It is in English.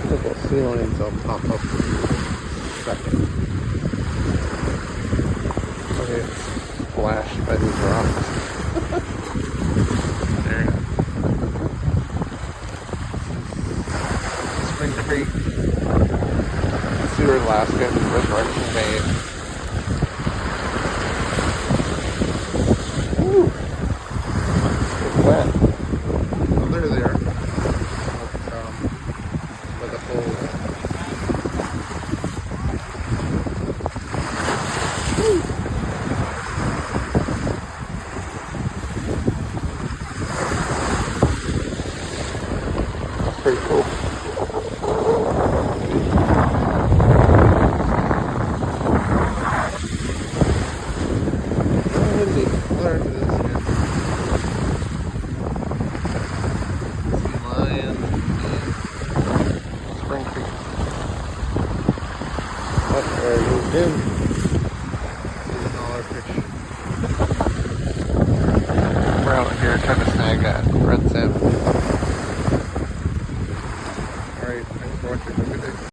Couple sea lions will pop up in a second. Okay, it's splashed by these rocks. There. Spring Creek, Seward Alaska, Resurrection Bay. Woo! It's wet. Under there. With a full. Woo! That's pretty cool. Spring Creek. That's where I moved in. See all our fish. We're out here trying to snag that red salmon.